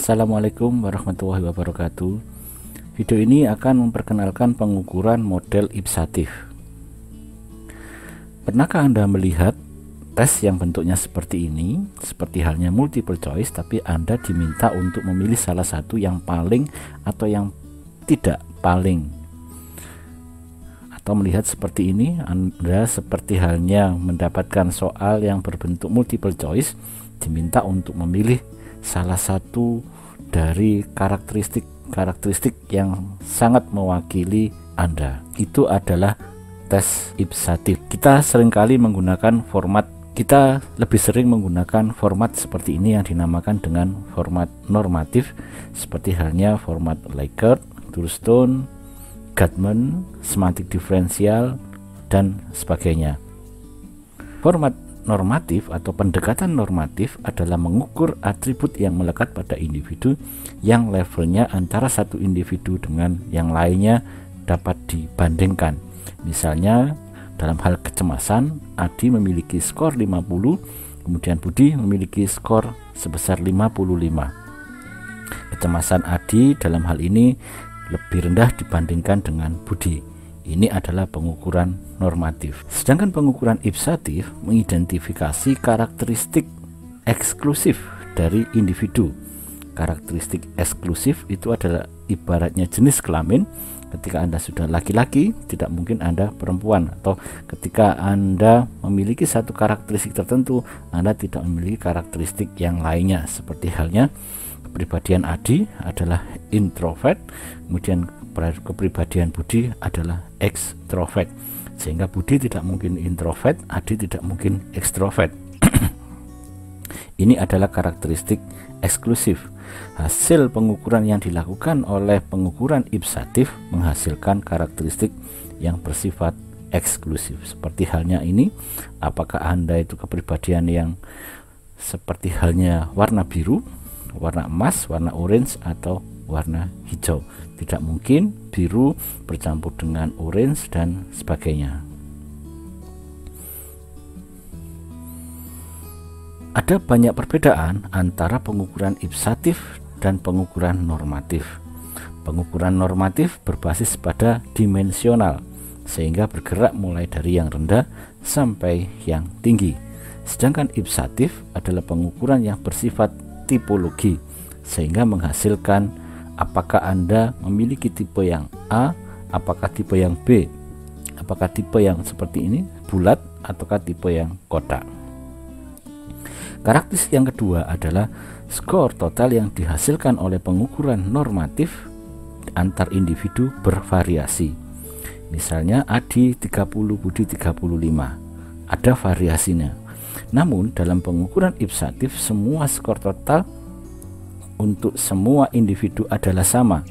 Assalamualaikum warahmatullahi wabarakatuh. Video ini akan memperkenalkan pengukuran model ipsatif. Pernahkah Anda melihat tes yang bentuknya seperti ini, seperti halnya multiple choice, tapi Anda diminta untuk memilih salah satu yang paling atau yang tidak paling? Atau melihat seperti ini, Anda seperti halnya mendapatkan soal yang berbentuk multiple choice, diminta untuk memilih salah satu dari karakteristik yang sangat mewakili Anda. Itu adalah tes ipsatif. Kita lebih sering menggunakan format seperti ini yang dinamakan dengan format normatif, seperti halnya format Likert, Thurston, Gatman, semantik diferensial, dan sebagainya. Format normatif atau pendekatan normatif adalah mengukur atribut yang melekat pada individu yang levelnya antara satu individu dengan yang lainnya dapat dibandingkan. Misalnya dalam hal kecemasan, Adi memiliki skor 50, kemudian Budi memiliki skor sebesar 55. Kecemasan Adi dalam hal ini lebih rendah dibandingkan dengan Budi. Ini adalah pengukuran normatif. Sedangkan pengukuran ipsatif mengidentifikasi karakteristik eksklusif dari individu. Karakteristik eksklusif itu adalah ibaratnya jenis kelamin. Ketika Anda sudah laki-laki, tidak mungkin Anda perempuan. Atau ketika Anda memiliki satu karakteristik tertentu, Anda tidak memiliki karakteristik yang lainnya. Seperti halnya kepribadian Adi adalah introvert, kemudian kepribadian Budi adalah ekstrovert, sehingga Budi tidak mungkin introvert, Adi tidak mungkin ekstrovert. Ini adalah karakteristik eksklusif. Hasil pengukuran yang dilakukan oleh pengukuran ipsatif menghasilkan karakteristik yang bersifat eksklusif. Seperti halnya ini, apakah Anda itu kepribadian yang seperti halnya warna biru, warna emas, warna orange, atau warna hijau? Tidak mungkin biru bercampur dengan orange dan sebagainya. Ada banyak perbedaan antara pengukuran ipsatif dan pengukuran normatif. Pengukuran normatif berbasis pada dimensional, sehingga bergerak mulai dari yang rendah sampai yang tinggi. Sedangkan ipsatif adalah pengukuran yang bersifat tipologi, sehingga menghasilkan apakah Anda memiliki tipe yang A, apakah tipe yang B, apakah tipe yang seperti ini bulat, ataukah tipe yang kotak. Karakteristik yang kedua adalah skor total yang dihasilkan oleh pengukuran normatif antar individu bervariasi. Misalnya Adi 30, Budi 35. Ada variasinya. Namun dalam pengukuran ipsatif semua skor total untuk semua individu adalah sama.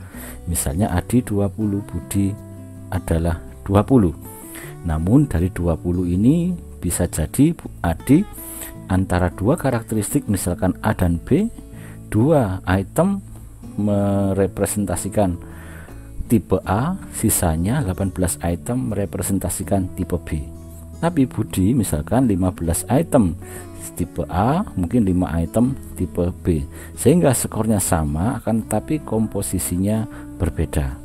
Misalnya Adi 20, Budi adalah 20. Namun dari 20 ini bisa jadi Adi antara dua karakteristik, misalkan A dan B, dua item merepresentasikan tipe A, sisanya 18 item merepresentasikan tipe B. Tapi Budi misalkan 15 item tipe A, mungkin 5 item tipe B, sehingga skornya sama akan tapi komposisinya berbeda.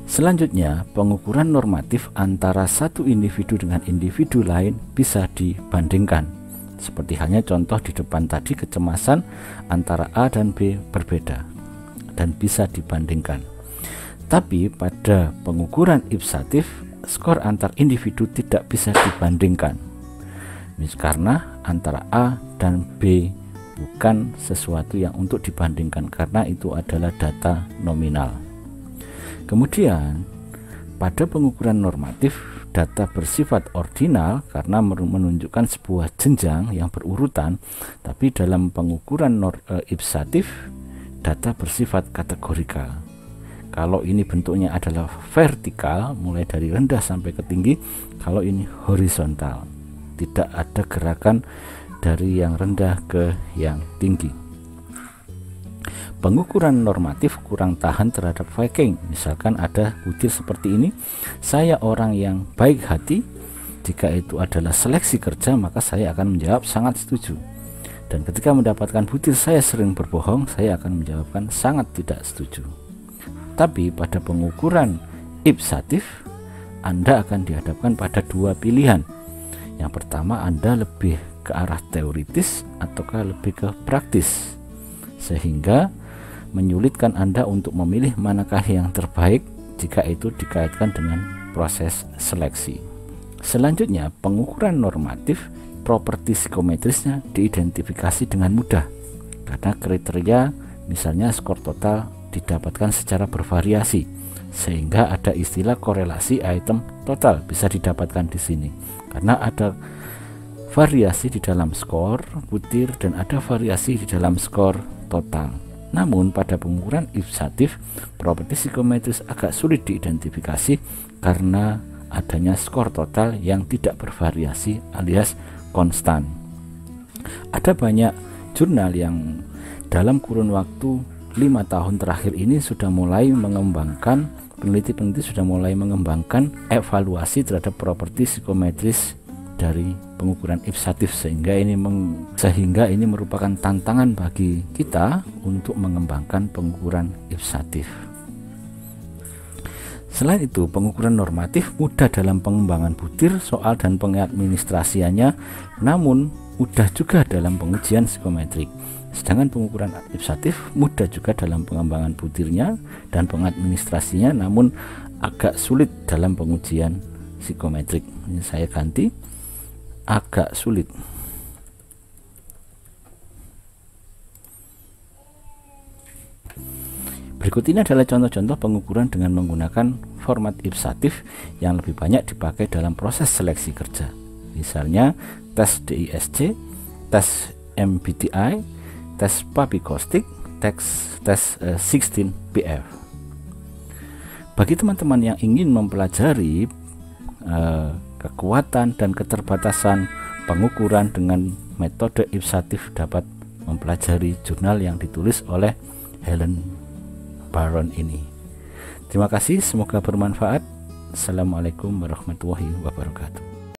Selanjutnya, pengukuran normatif antara satu individu dengan individu lain bisa dibandingkan. Seperti halnya contoh di depan tadi, kecemasan antara A dan B berbeda dan bisa dibandingkan. Tapi pada pengukuran ipsatif, skor antar individu tidak bisa dibandingkan. Karena antara A dan B bukan sesuatu yang untuk dibandingkan, karena itu adalah data nominal. Kemudian pada pengukuran normatif, data bersifat ordinal karena menunjukkan sebuah jenjang yang berurutan. Tapi dalam pengukuran ipsatif, data bersifat kategorikal. Kalau ini bentuknya adalah vertikal, mulai dari rendah sampai ke tinggi. Kalau ini horizontal, tidak ada gerakan dari yang rendah ke yang tinggi. Pengukuran normatif kurang tahan terhadap faking. Misalkan ada butir seperti ini, saya orang yang baik hati. Jika itu adalah seleksi kerja, maka saya akan menjawab sangat setuju. Dan ketika mendapatkan butir saya sering berbohong, saya akan menjawabkan sangat tidak setuju. Tapi pada pengukuran ipsatif, Anda akan dihadapkan pada dua pilihan. Yang pertama, Anda lebih ke arah teoritis ataukah lebih ke praktis, sehingga menyulitkan Anda untuk memilih manakah yang terbaik jika itu dikaitkan dengan proses seleksi. Selanjutnya, pengukuran normatif, properti psikometrisnya diidentifikasi dengan mudah karena kriteria misalnya skor total didapatkan secara bervariasi, sehingga ada istilah korelasi item total bisa didapatkan di sini karena ada variasi di dalam skor butir dan ada variasi di dalam skor total. Namun pada pengukuran ipsatif, properti psikometris agak sulit diidentifikasi karena adanya skor total yang tidak bervariasi alias konstan. Ada banyak jurnal yang dalam kurun waktu 5 tahun terakhir ini sudah mulai mengembangkan, peneliti-peneliti sudah mulai mengembangkan evaluasi terhadap properti psikometris dari pengukuran ipsatif, sehingga ini merupakan tantangan bagi kita untuk mengembangkan pengukuran ipsatif. Selain itu, pengukuran normatif mudah dalam pengembangan butir, soal dan pengadministrasiannya, namun mudah juga dalam pengujian psikometrik. Sedangkan pengukuran ipsatif mudah juga dalam pengembangan butirnya dan pengadministrasinya, namun agak sulit dalam pengujian psikometrik. Ini saya ganti agak sulit. Berikut ini adalah contoh-contoh pengukuran dengan menggunakan format ipsatif yang lebih banyak dipakai dalam proses seleksi kerja. Misalnya tes DISC, tes MBTI, tes Papikostik, tes 16PF. Bagi teman-teman yang ingin mempelajari kekuatan dan keterbatasan pengukuran dengan metode ipsatif, dapat mempelajari jurnal yang ditulis oleh Helen Baron ini. Terima kasih, semoga bermanfaat. Assalamualaikum warahmatullahi wabarakatuh.